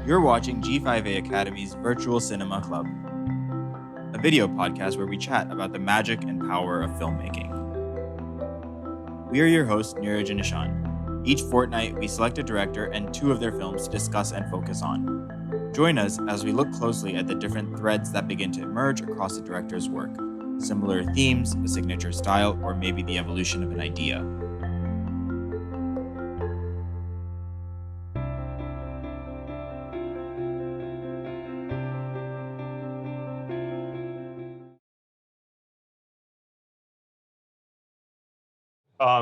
You're watching G5A Academy's Virtual Cinema Club, a video podcast where we chat about the magic and power of filmmaking. We are your hosts, Neeraj and Ishan. Each fortnight, we select a director and two of their films to discuss and focus on. Join us as we look closely at the different threads that begin to emerge across the director's work. Similar themes, a signature style, or maybe the evolution of an idea.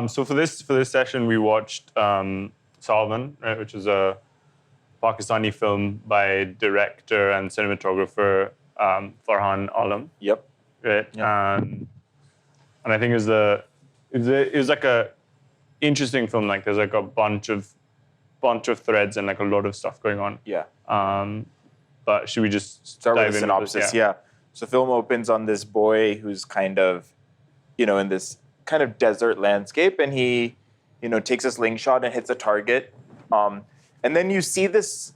So for this session, we watched Saawan, right, which is a Pakistani film by director and cinematographer Farhan Alam. Yep. Right. Yep. And I think it was like a interesting film. Like there's like a bunch of threads and like a lot of stuff going on. Yeah. But should we just start dive with a into synopsis? this? Yeah. So the film opens on this boy who's kind of, in this kind of desert landscape, and he, takes a slingshot and hits a target. And then you see this,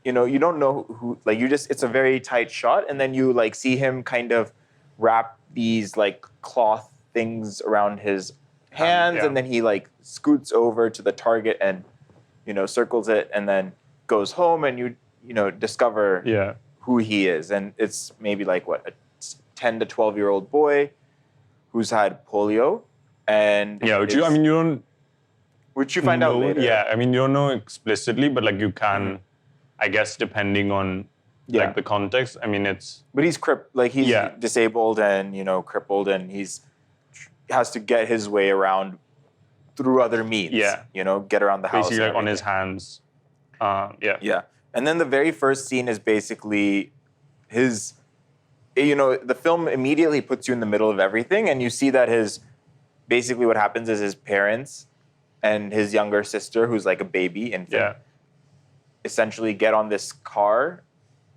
you don't know who, like it's a very tight shot, and then you like see him kind of wrap these like cloth things around his hands, and then he like scoots over to the target and, circles it, and then goes home, and you discover who he is. And it's maybe like a 10 to 12-year-old boy who's had polio, and which you find out later. Yeah, I mean, you don't know explicitly, but like you can, I guess, depending on like the context. I mean, but he's he's disabled and crippled, and has to get his way around through other means. Yeah, get around the house. Basically, like on his hands. Yeah, and then the very first scene is basically his. The film immediately puts you in the middle of everything, and you see that basically what happens is his parents and his younger sister, who's like a baby infant, essentially get on this car,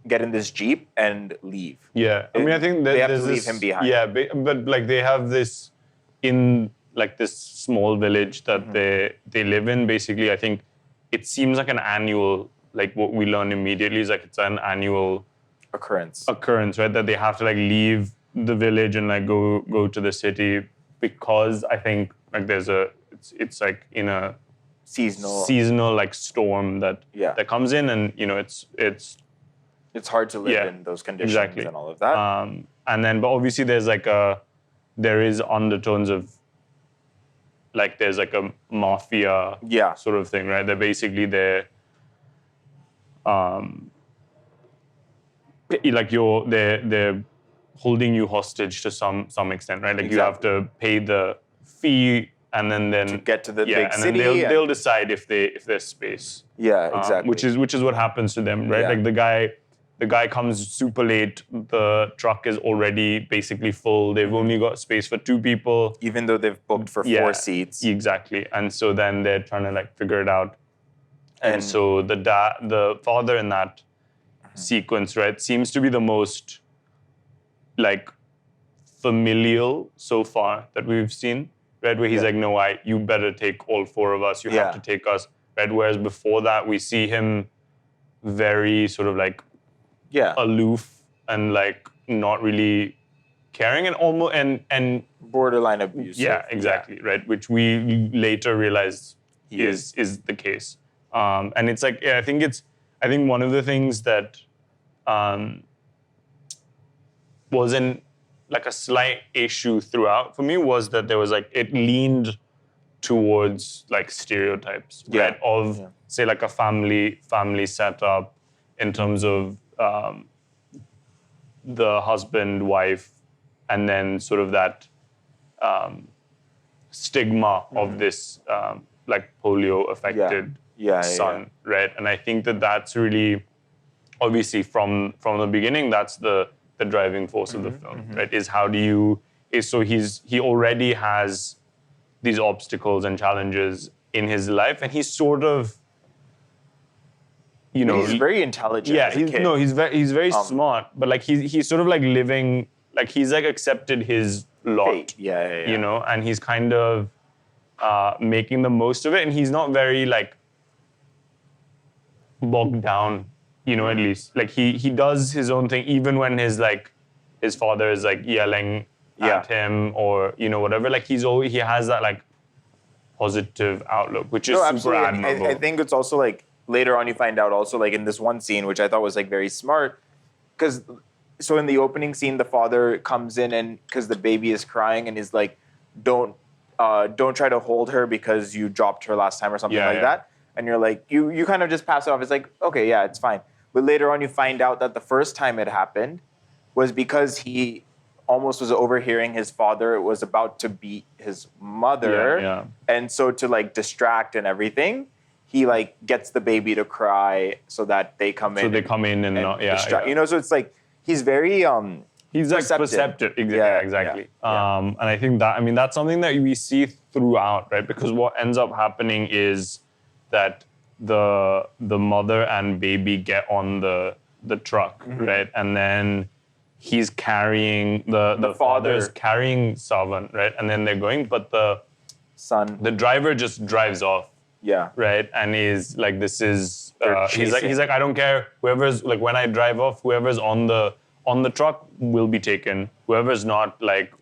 get in this Jeep, and leave. Yeah, I mean, I think that they have to leave him behind. Yeah, but like they have this in like this small village that they live in. Basically, I think it seems like an annual, like what we learn immediately is like it's an annual occurrence, right? That they have to like leave the village and like go to the city because I think like it's like in a seasonal like storm that comes in, and it's hard to live in those conditions and all of that. And then, but obviously there is undertones of like there's like a mafia sort of thing, right? They're basically like they're holding you hostage to some extent, right? Like you have to pay the fee, and then to get to the big and city, then they'll decide if there's space. Yeah, exactly. Which is what happens to them, right? Like the guy comes super late. The truck is already basically full. They've only got space for 2 people, even though they've booked for 4 seats. Exactly, and so then they're trying to like figure it out. And so the father in that sequence, right, seems to be the most like familial so far that we've seen, right? Where he's like, no, you better take all 4 of us. You have to take us, right? Whereas before that, we see him very sort of like aloof and like not really caring and almost and borderline abusive. Yeah, exactly, right? Which we later realized is the case. And it's like I think one of the things that wasn't like a slight issue throughout for me was that there was like it leaned towards like stereotypes, right? Of say like a family setup in terms of the husband, wife, and then sort of that stigma of this like polio affected son, right? And I think that's really obviously from the beginning that's the driving force of the film, right? Is he already has these obstacles and challenges in his life, and he's sort of he's very intelligent. Yeah, as a kid. He's very smart, but like he's sort of like living like he's like accepted his lot. Fate. Yeah. And he's kind of making the most of it, and he's not very like bogged down at least like he does his own thing even when his father is like yelling at him or whatever. Like he has that like positive outlook, which is super absolutely. admirable. I think it's also like later on you find out also like in this one scene, which I thought was like very smart, because so in the opening scene the father comes in and because the baby is crying and is like, don't try to hold her because you dropped her last time or something that. And you're like, you kind of just pass it off. It's like, okay, yeah, it's fine. But later on you find out that the first time it happened was because he almost was overhearing his father was about to beat his mother. And so to like distract and everything, he like gets the baby to cry so that they come in. So they come in and not, distract. So it's like, he's very he's like perceptive. Exactly. And I think that's something that we see throughout, right? Because what ends up happening is that the mother and baby get on the truck, right? And then he's carrying the father's carrying Saawan, right? And then they're going, but the driver just drives off. Yeah. Right. And he's like, this is he's like, I don't care. Whoever's like, when I drive off, whoever's on the truck will be taken. Whoever's not, like,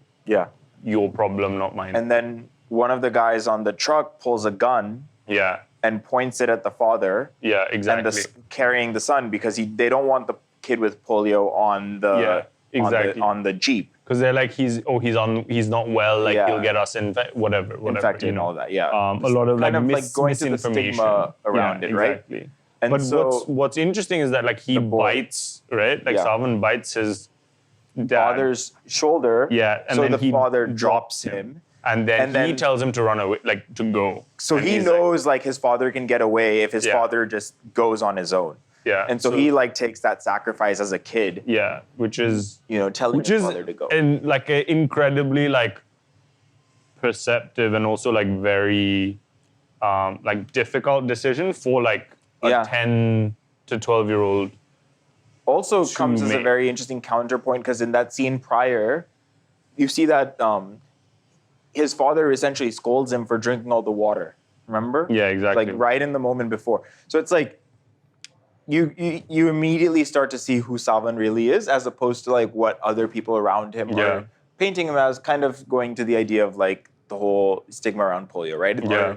your problem, not mine. And then one of the guys on the truck pulls a gun. Yeah. And points it at the father. Yeah, exactly. And carrying the son because they don't want the kid with polio on the on the Jeep. Because they're like, he's not well, like he'll get us whatever. Infected and all that, yeah. A lot of kind of like going to the stigma around it, right? Exactly. And but so, what's interesting is that like he bites, right? Like Saawan bites his father's shoulder. Yeah, and so then the father drops him. And then he tells him to run away, like to go. So he knows like his father can get away if his father just goes on his own. Yeah. And so he like takes that sacrifice as a kid. Yeah, which is telling his father to go. And like an incredibly like perceptive and also like very like difficult decision for like a 10 to 12-year-old. Also comes as a very interesting counterpoint because in that scene prior, you see that his father essentially scolds him for drinking all the water. Remember? Yeah, exactly. Like right in the moment before. So it's like you immediately start to see who Saawan really is, as opposed to like what other people around him are painting him as, kind of going to the idea of like the whole stigma around polio, right? Yeah.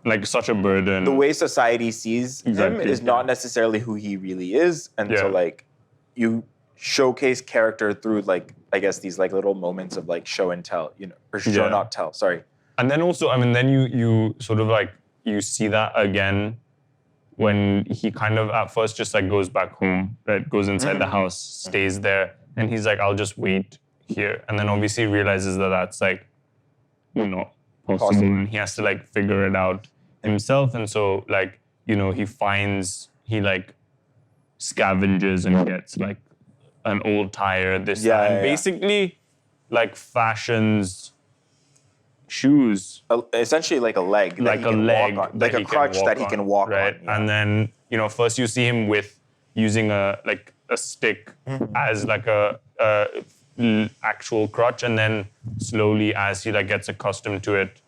Like such a burden. The way society sees him is not necessarily who he really is. And so like you showcase character through like, I guess these like little moments of like show and tell, or show not tell, sorry. And then also, then you sort of like, you see that again when he kind of at first just like goes back home, right? Goes inside the house, stays there. And he's like, I'll just wait here. And then obviously realizes that that's like, not possible. And he has to like figure it out himself. And so like, he like scavenges and gets like an old tire this time. Basically like fashions shoes. Essentially like a leg. Like a leg. Like a crutch that he can walk on. Right. Yeah. And then, first you see him with using a stick as like a actual crutch, and then slowly as he like gets accustomed to it,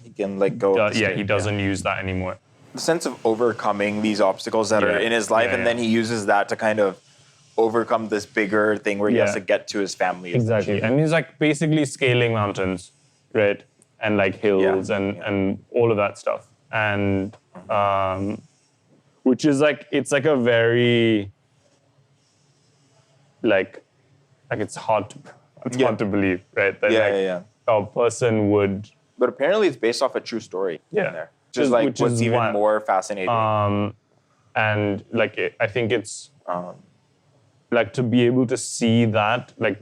he can let go. He doesn't use that anymore. The sense of overcoming these obstacles that are in his life, and then he uses that to kind of overcome this bigger thing where he has to get to his family. Exactly. And he's like basically scaling mountains, right? And like hills and all of that stuff. And which is like, it's like a very like it's hard to believe, right? That a person would. But apparently it's based off a true story. Yeah. There. Which is even more fascinating. And like, I think it's like to be able to see that, like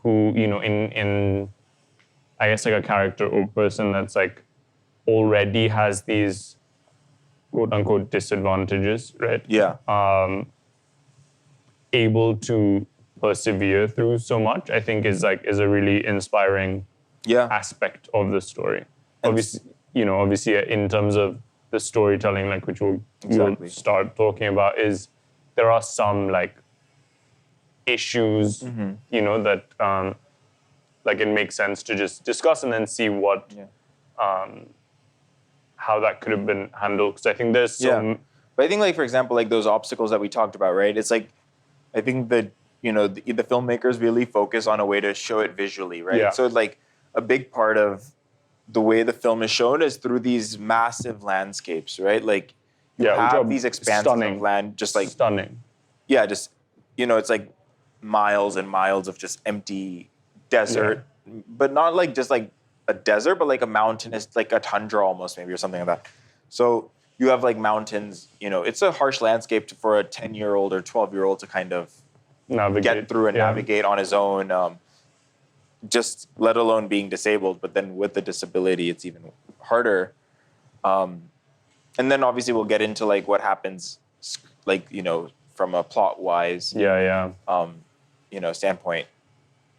who, in I guess like a character or person that's like already has these quote unquote disadvantages, right? Yeah. Able to persevere through so much, I think is a really inspiring aspect of the story. Obviously in terms of the storytelling, like which we'll start talking about, is there are some like issues, that like it makes sense to just discuss and then see what how that could have been handled. Because I think there's some But I think, like, for example, like those obstacles that we talked about, right? It's like, I think the filmmakers really focus on a way to show it visually, right? Yeah. So like a big part of the way the film is shown is through these massive landscapes, right? Like you which are have these expanses stunning. of land, just like Stunning. yeah, just it's like miles and miles of just empty desert, but not like just like a desert, but like a mountainous, like a tundra almost maybe or something like that. So you have like mountains, it's a harsh landscape for a 10-year-old or 12-year-old to kind of get through and navigate on his own, just let alone being disabled. But then with the disability, it's even harder. And then obviously we'll get into like what happens, like, from a plot-wise standpoint,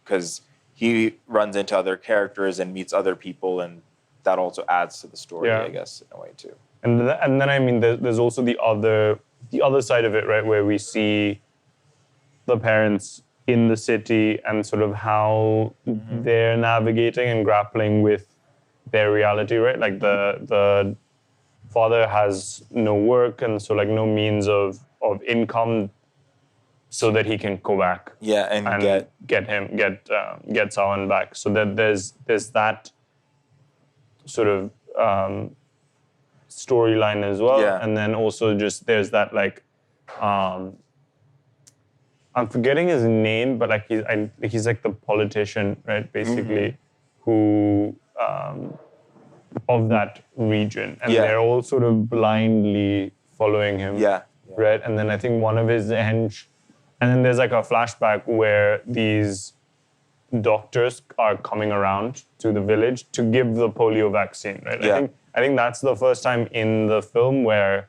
because he runs into other characters and meets other people, and that also adds to the story, I guess, in a way too. And then I mean, there's also the other side of it, right, where we see the parents in the city and sort of how they're navigating and grappling with their reality, right? Like the father has no work and so like no means of income, so that he can go back, and get Saawan back. So that there's that sort of storyline as well, and then also just there's that like I'm forgetting his name, but like he's like the politician, right? Basically, who of that region, and they're all sort of blindly following him, right? And then I think one of his hench. And then there's like a flashback where these doctors are coming around to the village to give the polio vaccine, right? I think that's the first time in the film where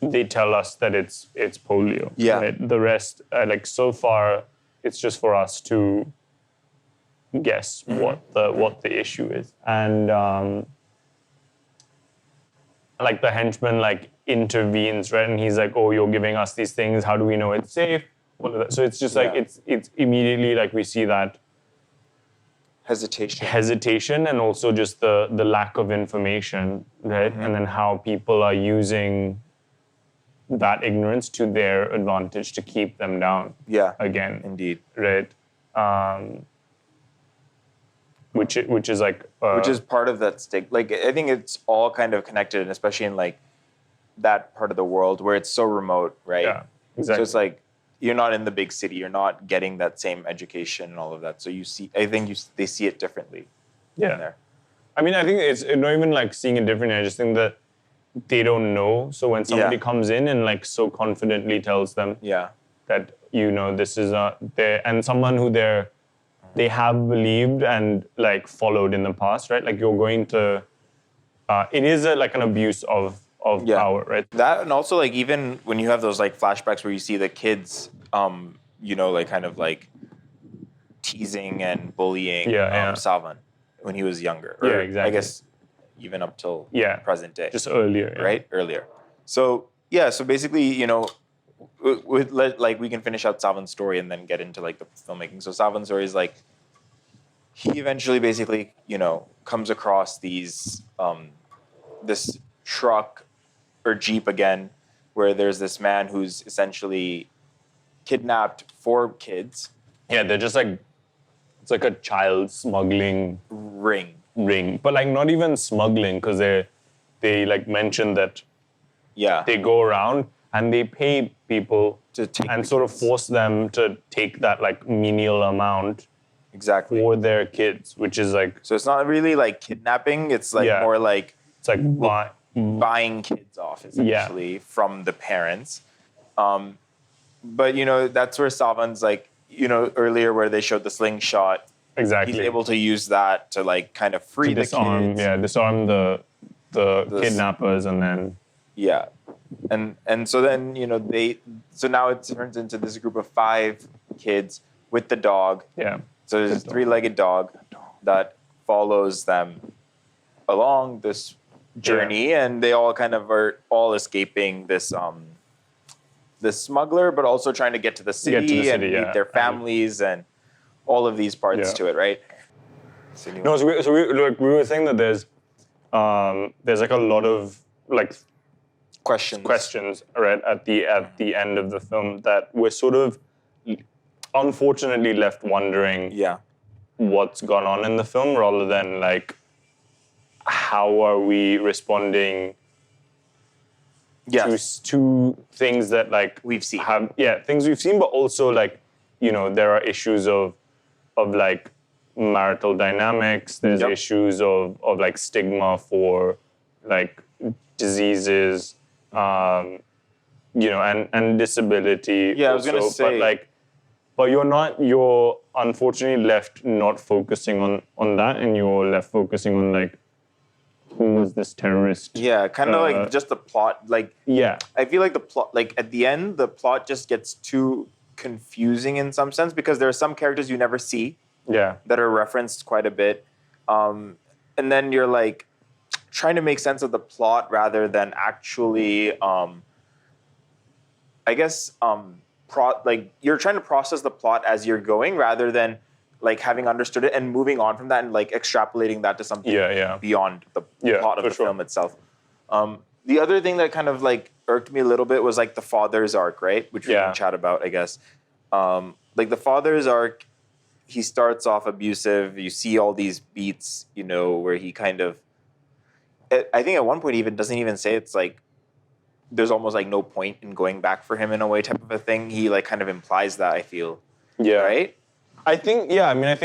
they tell us that it's polio. Yeah. Right? The rest, like so far, it's just for us to guess what the issue is, and like the henchman like intervenes, right? And he's like, "Oh, you're giving us these things. How do we know it's safe?" All of that. So it's just like it's immediately like we see that hesitation, and also just the lack of information, right? And then how people are using that ignorance to their advantage to keep them down. Yeah. Again. Indeed. Right. Which is like which is part of that stake. Like I think it's all kind of connected, and especially in like that part of the world where it's so remote, right? Yeah, exactly. So it's like you're not in the big city, you're not getting that same education and all of that. So they see it differently. Yeah. There. I mean, I think it's not even like seeing it differently. I just think that they don't know. So when somebody comes in and like so confidently tells them that this is and someone who they have believed and like followed in the past, right? Like you're going to, it is like an abuse of power, right? That, and also like even when you have those like flashbacks where you see the kids, like kind of like teasing and bullying Saawan when he was younger. Or, exactly. I guess even up till present day. Just earlier. Yeah. Right? Earlier. So, so basically, we can finish out Saawan's story and then get into like the filmmaking. So Saawan's story is like he eventually basically comes across these this truck or jeep again, where there's this man who's essentially kidnapped 4 kids. Yeah, they're just like it's like a child smuggling ring, but like not even smuggling, because they like mention that they go around and they pay people to take and sort of force them to take that like menial amount for their kids, which is like, so it's not really like kidnapping, it's like more like it's like buying kids off essentially from the parents. But that's where Saawan's like, earlier where they showed the slingshot, exactly, he's able to use that to like kind of free the kids. Disarm the kidnappers, and then and so then so now it turns into this group of 5 kids with the dog. So there's this 3-legged dog that follows them along this journey, and they all kind of are all escaping this this smuggler, but also trying to get to the city, and meet their families and all of these parts to it, right? So we were saying that there's like a lot of like questions. right at the end of the film that we're sort of unfortunately left wondering Yeah. what's gone on in the film rather than like how are we responding Yes. to things that like We've seen. Things we've seen, but also like there are issues of like marital dynamics. There's Yep. issues of like stigma for like diseases, and disability. Yeah, I was gonna also. say. But you're unfortunately left not focusing on that, and you're left focusing on like who was this terrorist? Yeah, kind of like just the plot. Like, Yeah. I feel like the plot, like at the end, the plot just gets too confusing in some sense because there are some characters you never see Yeah. that are referenced quite a bit. And then you're like trying to make sense of the plot rather than actually, I guess, like you're trying to process the plot as you're going rather than like having understood it and moving on from that and like extrapolating that to something beyond the plot of the film itself. The other thing that kind of like irked me a little bit was like the father's arc, right? Which we can chat about, I guess. Like the father's arc, he starts off abusive. You see all these beats, where he kind of, I think at one point he even doesn't even say it's like, there's almost like no point in going back for him in a way type of a thing. He like kind of implies that, I feel. Yeah. Right? I think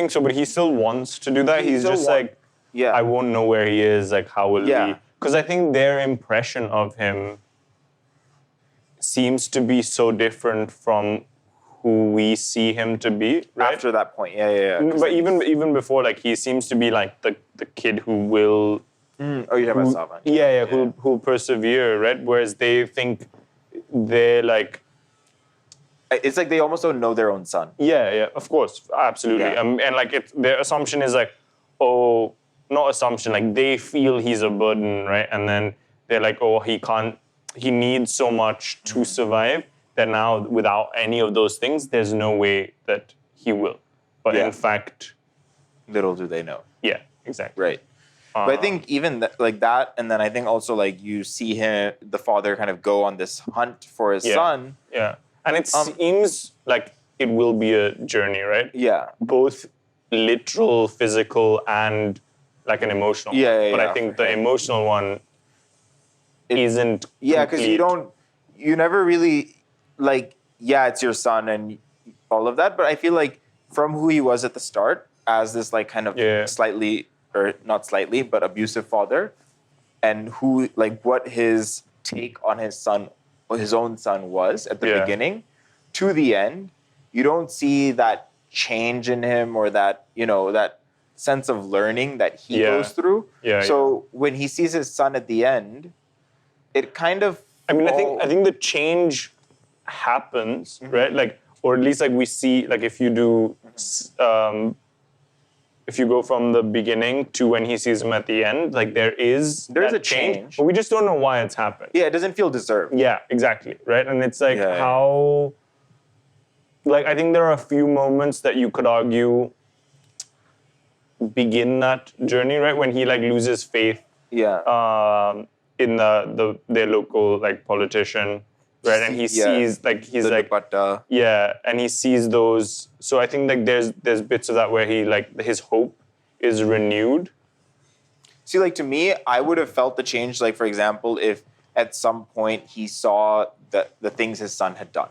so, but he still wants to do that. He's just like, I won't know where he is, like how will he? Because I think their impression of him seems to be so different from who we see him to be, right? After that point, yeah. But even before, like he seems to be like the kid who will. You're talking about Saawan. Yeah, who'll persevere, right? Whereas they think they're like. It's like they almost don't know their own son. Yeah, of course, absolutely. Yeah. And like their assumption is like, not assumption, like they feel he's a burden, right? And then they're like, he needs so much to survive that now without any of those things, there's no way that he will. But in fact, little do they know. Yeah, exactly. Right. But I think even like that, and then I think also like you see the father kind of go on this hunt for his son. Yeah. And it seems like it will be a journey, right? Yeah. Both literal, physical, and like an emotional one. But I think the emotional one isn't because you never really, like, it's your son and all of that, but I feel like from who he was at the start as this like kind of slightly, or not slightly, but abusive father, and who, like, what his take on his son, or his own son was at the beginning to the end, you don't see that change in him or that, that sense of learning that he goes through. So when he sees his son at the end, it kind of... I think the change happens, right? Like, or at least like we see, like if you do... if you go from the beginning to when he sees him at the end, like there's a change, but we just don't know why it's happened. Yeah, it doesn't feel deserved. Yeah, exactly, right? And it's like how, like I think there are a few moments that you could argue begin that journey, right? When he like loses faith, in their local like politician. Right, and he sees and he sees those. So I think like there's bits of that where he like his hope is renewed. See, like to me, I would have felt the change. Like for example, if at some point he saw the things his son had done,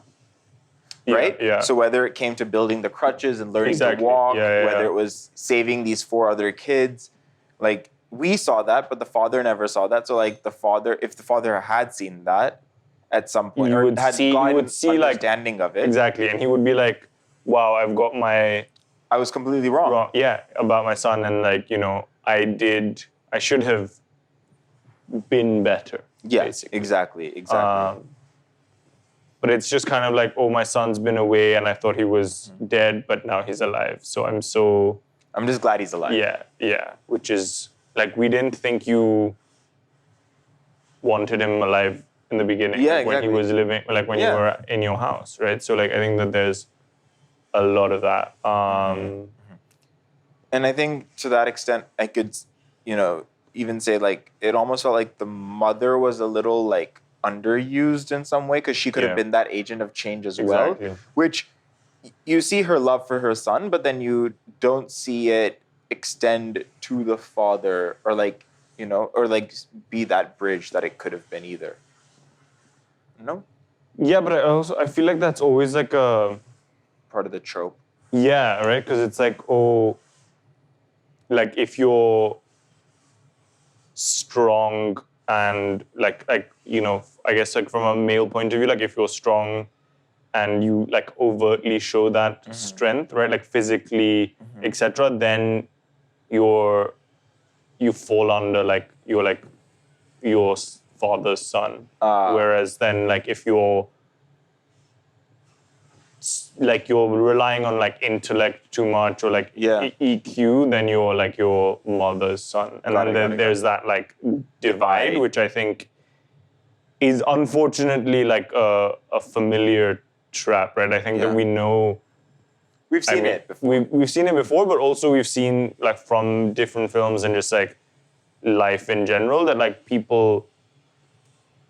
right? Yeah. So whether it came to building the crutches and learning to walk, whether it was saving these 4 other kids, like we saw that, but the father never saw that. So like if the father had seen that at some point, you would see understanding of it. Exactly, and he would be like, wow, I was completely wrong. Yeah, about my son, and like, I should have been better. Yeah, basically. exactly. But it's just kind of like, my son's been away and I thought he was dead, but now he's alive. So I'm just glad he's alive. Yeah, which is like, we didn't think you wanted him alive in the beginning, when he was living, like when you were in your house, right? So like I think that there's a lot of that. And I think to that extent, I could, even say like it almost felt like the mother was a little like underused in some way because she could have Yeah. been that agent of change as well. Exactly. Which you see her love for her son, but then you don't see it extend to the father or like, or like be that bridge that it could have been either. No? Yeah, but I feel like that's always like a Part of the trope. yeah, right? Because it's like, oh, like if you're strong and like I guess like from a male point of view, like if you're strong and you like overtly show that strength, right? Like physically, etc., then you fall under like you're your father's son. Whereas then like if you're relying on like intellect too much or like EQ, then you're like your mother's son. And then there's that like divide, which I think is unfortunately like a familiar trap, right? I think that we know. We've seen it before. We've seen it before, but also we've seen like from different films and just like life in general that like people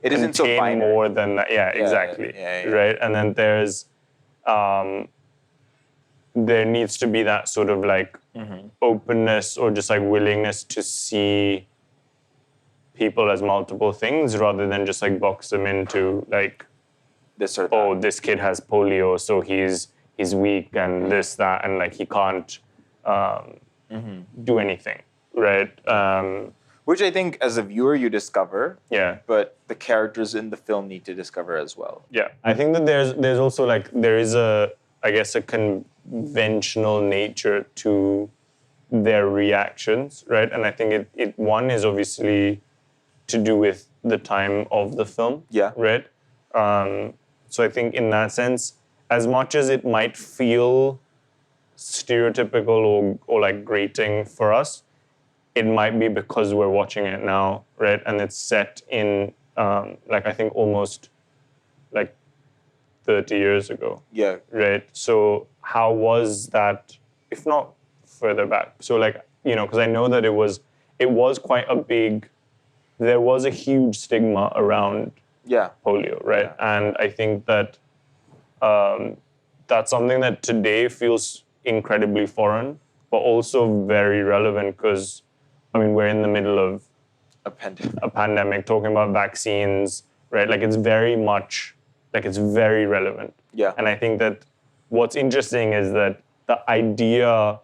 it isn't so binary. More than that. Yeah, exactly. Right? And then there's there needs to be that sort of like openness or just like willingness to see people as multiple things rather than just like box them into like this or that. This kid has polio, so he's weak and this, that, and like he can't do anything, right? Which I think as a viewer you discover, yeah. But the characters in the film need to discover as well. Yeah, I think that there's also like there is a conventional nature to their reactions, right? And I think it one is obviously to do with the time of the film, right? So I think in that sense, as much as it might feel stereotypical or like grating for us, it might be because we're watching it now, right? And it's set in like I think almost like 30 years ago. Yeah. Right? So how was that, if not further back? So like, because I know that it was quite a big, there was a huge stigma around polio, right? Yeah. And I think that that's something that today feels incredibly foreign, but also very relevant because, I mean, we're in the middle of a pandemic, talking about vaccines, right? Like it's very much, like it's very relevant. Yeah. And I think that what's interesting is that the idea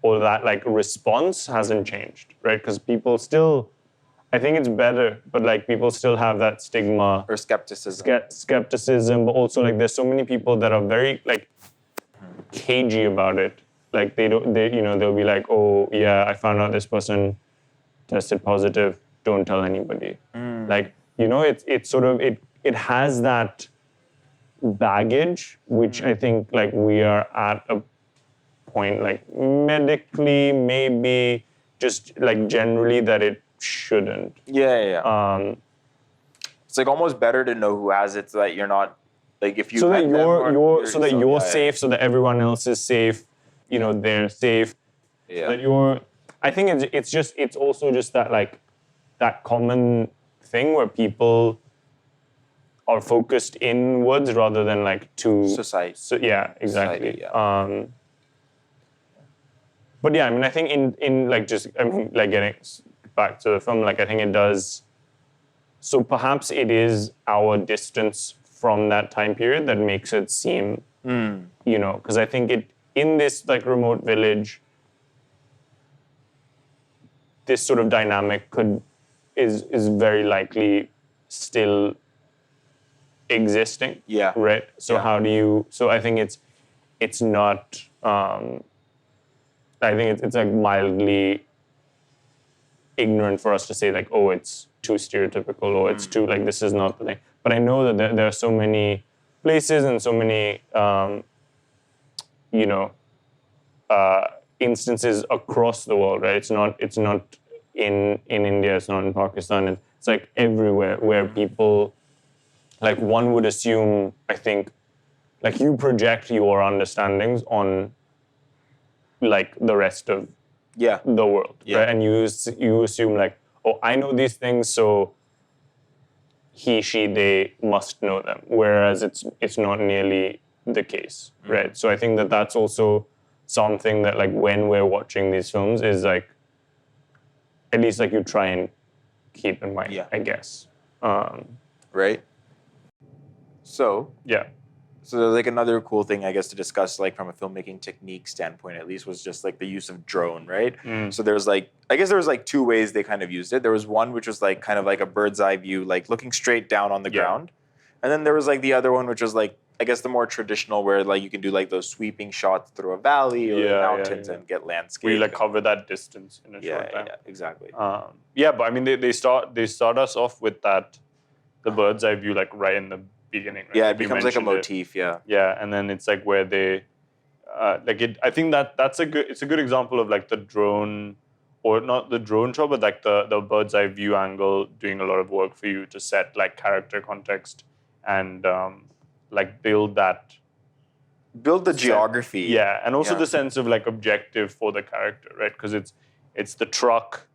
or that like response hasn't changed, right? Because people still, I think it's better, but like people still have that stigma or skepticism. Skepticism, but also like there's so many people that are very like cagey about it. Like they'll be like, oh yeah, I found out this person tested positive. Don't tell anybody. Like it's sort of it has that baggage, which I think like we are at a point like medically maybe just like generally that it shouldn't. Yeah. It's like almost better to know who has it so that you're not like if you so that you're safe, so that everyone else is safe. They're safe. Yeah. So that you're. I think it's also just that like that common thing where people are focused inwards rather than like to society. So yeah, exactly. Society, yeah. But yeah, I mean, I think in like just I mean like getting back to the film, like I think it does. So perhaps it is our distance from that time period that makes it seem, because I think it in this like remote village, this sort of dynamic is very likely still existing. Yeah. Right. So how do you? So I think it's not. I think it's like mildly ignorant for us to say like, oh, it's too stereotypical or it's too like this is not the thing. But I know that there are so many places and so many instances across the world, right? It's not in India, it's not in Pakistan. It's like everywhere where people, like one would assume, I think, like you project your understandings on like the rest of the world, right? And you assume like, oh, I know these things, so they must know them, whereas it's not nearly the case, right? So I think that that's also something that like when we're watching these films is like at least like you try and keep in mind, I guess. Right. So Yeah. So like another cool thing, I guess, to discuss, like from a filmmaking technique standpoint, at least, was just like the use of drone, right? So there's like, I guess there was like two ways they kind of used it. There was one which was like kind of like a bird's eye view, like looking straight down on the ground, and then there was like the other one which was like, I guess, the more traditional, where like you can do like those sweeping shots through a valley or the mountains and get landscape. Where you like cover that distance in a short time. Yeah, exactly. But I mean, they start us off with that, the bird's eye view, like right in the beginning. Right? Yeah, it becomes like a motif. Yeah. Yeah, and then it's like where they, like it. I think it's a good example of like the drone, or not the drone shot, but like the bird's eye view angle doing a lot of work for you to set like character context and like build the geography. Yeah, and also the sense of like objective for the character, right? Because it's the truck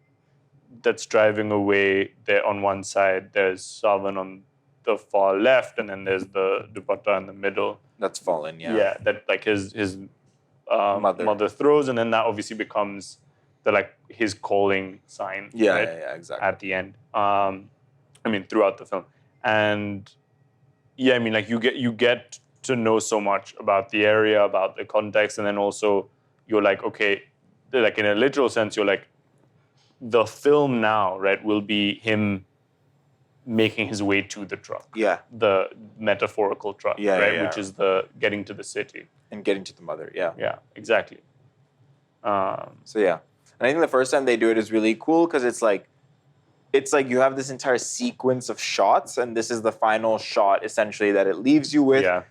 that's driving away there on one side. There's Saawan on the far left, and then there's the dupatta in the middle. That's fallen, Yeah, that like his mother throws, and then that obviously becomes the like his calling sign. Yeah, right? Exactly. At the end, I mean throughout the film, and I mean like you get to know so much about the area, about the context, and then also you're like, okay, like in a literal sense, you're like, the film now, right, will be him making his way to the truck. Yeah. The metaphorical truck, right? Which is the getting to the city. And getting to the mother, yeah. Yeah, exactly. So yeah. And I think the first time they do it is really cool because it's like you have this entire sequence of shots, and this is the final shot essentially that it leaves you with. Yeah.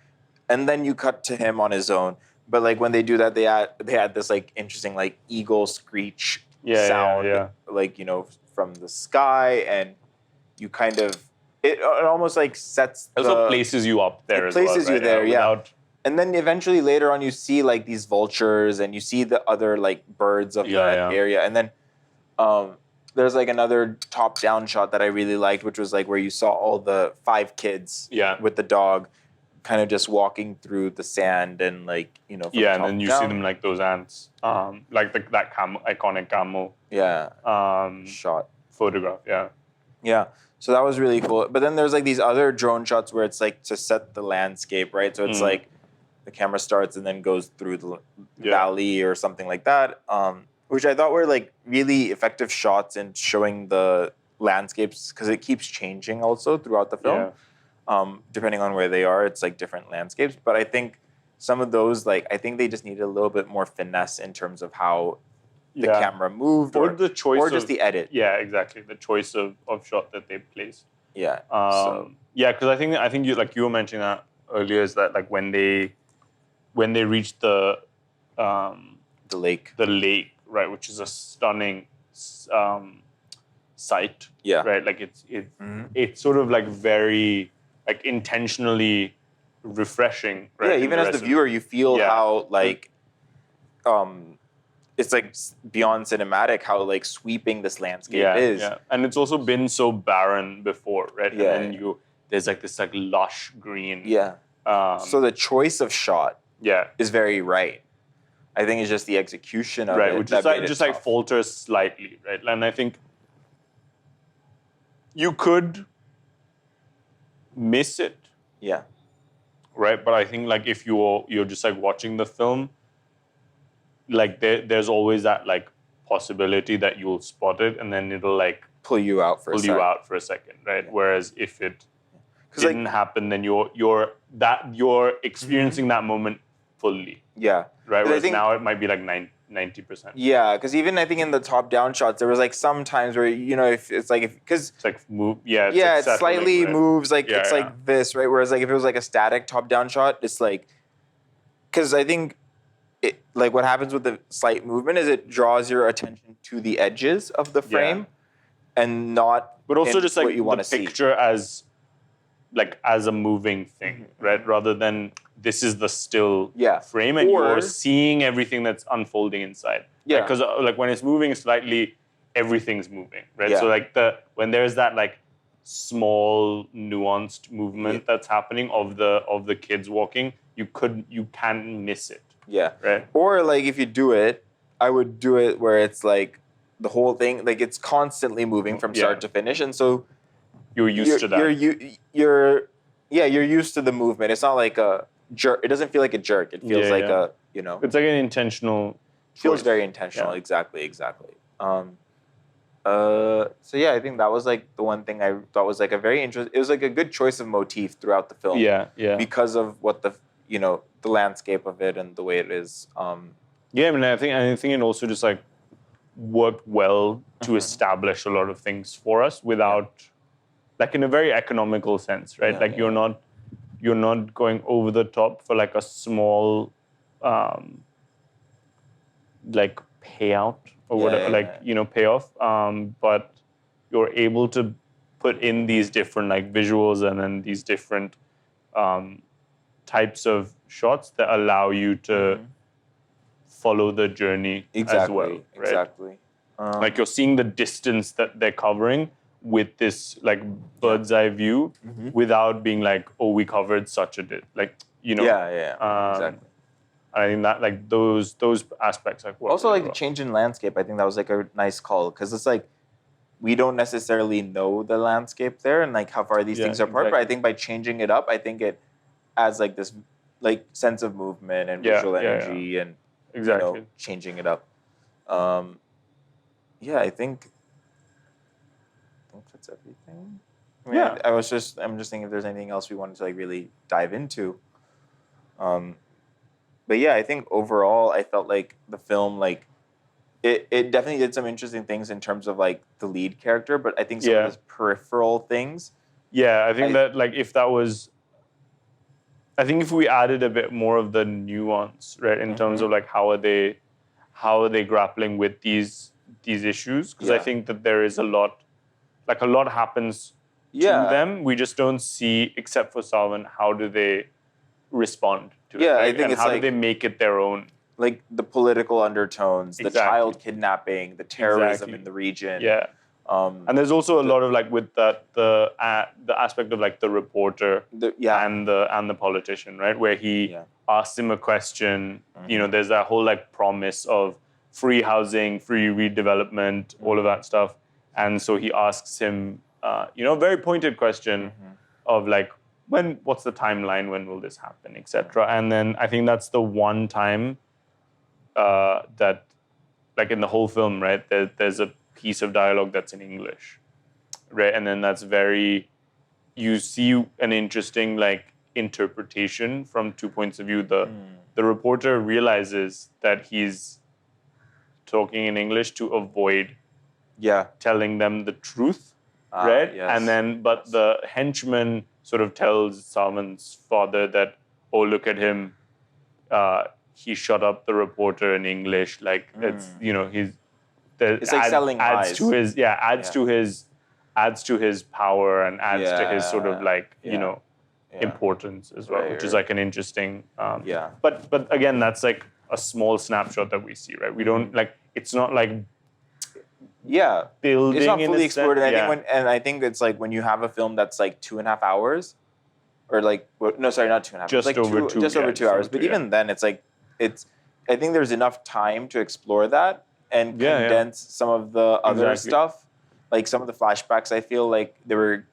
And then you cut to him on his own. But like when they do that, they add this like interesting like eagle screech sound, like, you know, from the sky, and you kind of it almost like sets. It also places you up there. It places you there, yeah. And then eventually later on, you see like these vultures, and you see the other like birds of that area, and then there's like another top-down shot that I really liked, which was like where you saw all the 5 kids with the dog, kind of just walking through the sand and like, you know, from and then you see them like those ants, like that iconic camel shot photograph. Yeah. So that was really cool. But then there's like these other drone shots where it's like to set the landscape, right? So it's like the camera starts and then goes through the valley or something like that, which I thought were like really effective shots in showing the landscapes, because it keeps changing also throughout the film. Depending on where they are, it's like different landscapes. But I think some of those, like, I think they just needed a little bit more finesse in terms of how the camera moved, or the choice, or just the edit. Yeah, exactly. The choice of shot that they placed. Yeah. Because I think you, like you were mentioning that earlier, is that like when they reach the lake, right, which is a stunning sight. Yeah. Right. Like it's sort of like very like intentionally refreshing. Right. Yeah. Even as the viewer, you feel how like it's like beyond cinematic how like sweeping this landscape is. Yeah. And it's also been so barren before, right? Yeah. And then there's like this like lush green. Yeah. So the choice of shot is very right. I think it's just the execution of it. Which is like just like falters slightly, right? And I think you could miss it. Yeah. Right? But I think like if you're just like watching the film, like there's always that like possibility that you'll spot it, and then it'll like pull you out for a second, right? Yeah. Whereas if it didn't happen, then you're experiencing that moment fully. Yeah. Right. Whereas now it might be like 90%. Yeah, because even I think in the top-down shots, there was like some times where, you know, if it's like because it's like move. Yeah. It slightly moves, like it's like this, right? Whereas like if it was like a static top-down shot, it's like, because I think it, like what happens with the slight movement is it draws your attention to the edges of the frame, and not. But also just like what you want to see. Picture as a moving thing, right? Rather than this is the still frame, and you're seeing everything that's unfolding inside. Yeah. Because like when it's moving slightly, everything's moving, right? Yeah. So like when there's that like small nuanced movement that's happening of the kids walking, you can't miss it. Yeah. Right. Or like if you do it, I would do it where it's like the whole thing, like it's constantly moving from start to finish, and so you're used to that. You're used to the movement. It's not like a jerk. It doesn't feel like a jerk. It feels like a It's like an intentional. Feels choice. very intentional. Yeah. Exactly. So yeah, I think that was like the one thing I thought was like a very interesting. It was like a good choice of motif throughout the film. Yeah. Because of what the landscape of it and the way it is. Yeah, I mean, I think it also just like worked well to establish a lot of things for us without, like, in a very economical sense, right? You're not going over the top for like a small, like payout or whatever, payoff. But you're able to put in these different like visuals and then these different types of shots that allow you to follow the journey as well. Right? Exactly. Like you're seeing the distance that they're covering with this like bird's eye view without being like, oh, we covered such a Exactly. I think that like those aspects like also like the change in landscape. I think that was like a nice call because it's like we don't necessarily know the landscape there and like how far these things are apart. But I think by changing it up, I think it adds like this like sense of movement and visual energy and changing it up. I think that's everything. I mean, I'm just thinking if there's anything else we wanted to like really dive into. But yeah, I think overall I felt like the film like it definitely did some interesting things in terms of like the lead character, but I think some of the peripheral things. Yeah, I think that like if we added a bit more of the nuance, right, in terms of like how are they grappling with these issues, because I think that there is a lot happens to them. We just don't see, except for Saawan, how do they respond to it, right? I think and it's how like, do they make it their own? Like the political undertones, the child kidnapping, the terrorism in the region. Yeah. And there's also a lot of like with that the aspect of like the reporter and the politician, right? Where he asks him a question. There's that whole like promise of free housing, free redevelopment, all of that stuff. And so he asks him, a very pointed question of like, what's the timeline? When will this happen, etc. And then I think that's the one time that, like in the whole film, right? There's a piece of dialogue that's in English, right? And then that's you see an interesting like interpretation from two points of view. The reporter realizes that he's talking in English to avoid telling them the truth, right? Yes. And then, but the henchman sort of tells Salman's father that, oh, look at him, he shut up the reporter in English, like it's it's like selling lies. Adds to his power and adds to his sort of like importance as well, which is like an interesting but again, that's like a small snapshot that we see, right? We don't like, it's not like building, it's not fully explored. And I think it's like when you have a film that's like 2.5 hours, or like no, sorry, not 2.5. Just like over 2 hours. But even then, it's like I think there's enough time to explore that and condense some of the other stuff. Like some of the flashbacks, I feel like they were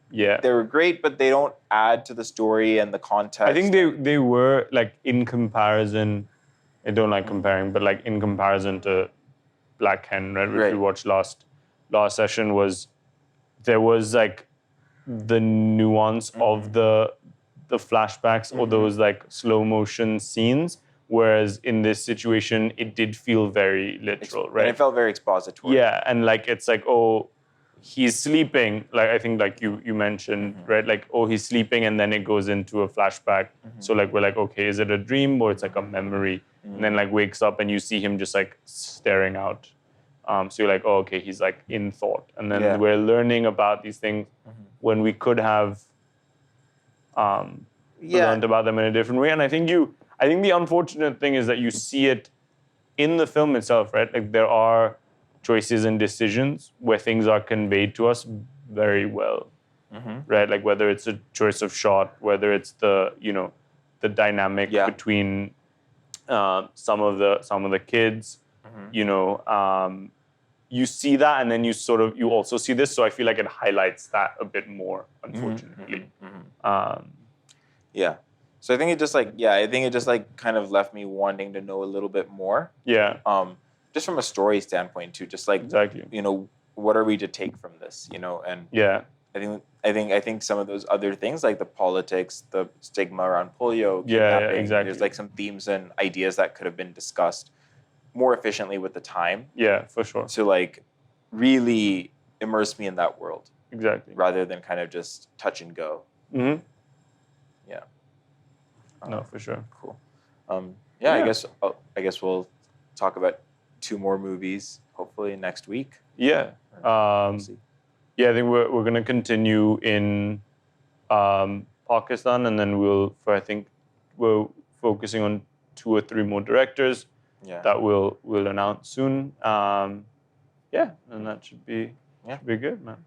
great, but they don't add to the story and the context. I think they were like, in comparison, I don't like comparing, but like in comparison to Black Hen, right, which we watched last session, there was like the nuance of the flashbacks or those like slow motion scenes, whereas in this situation it did feel very literal, right? And it felt very expository. Yeah, and like it's like, oh, he's sleeping, like I think like you mentioned, right? Like, oh, he's sleeping, and then it goes into a flashback. So like we're like, okay, is it a dream or it's like a memory? And then like wakes up and you see him just like staring out. So you're like, oh, okay, he's like in thought. And then we're learning about these things when we could have learned about them in a different way. And I think the unfortunate thing is that you see it in the film itself, right? Like there are choices and decisions where things are conveyed to us very well. right? Like whether it's a choice of shot, whether it's the the dynamic between some of the kids, you see that, and then you also see this. So I feel like it highlights that a bit more, unfortunately. Yeah. So I think it just like kind of left me wanting to know a little bit more. Yeah. Just from a story standpoint too, just like Exactly. What are we to take from this? And Yeah. I think some of those other things like the politics, the stigma around polio, Yeah, kidnapping, exactly. there's like some themes and ideas that could have been discussed more efficiently with the time. Yeah, for sure. To like really immerse me in that world. Exactly. Rather than kind of just touch and go. Mm-hmm. Yeah. No, for sure. Cool. I guess we'll talk about 2 more movies hopefully next week. Yeah. Yeah, I think we're gonna continue in Pakistan, and then we're focusing on 2 or 3 more directors. Yeah. That we'll announce soon. And that should be good, man.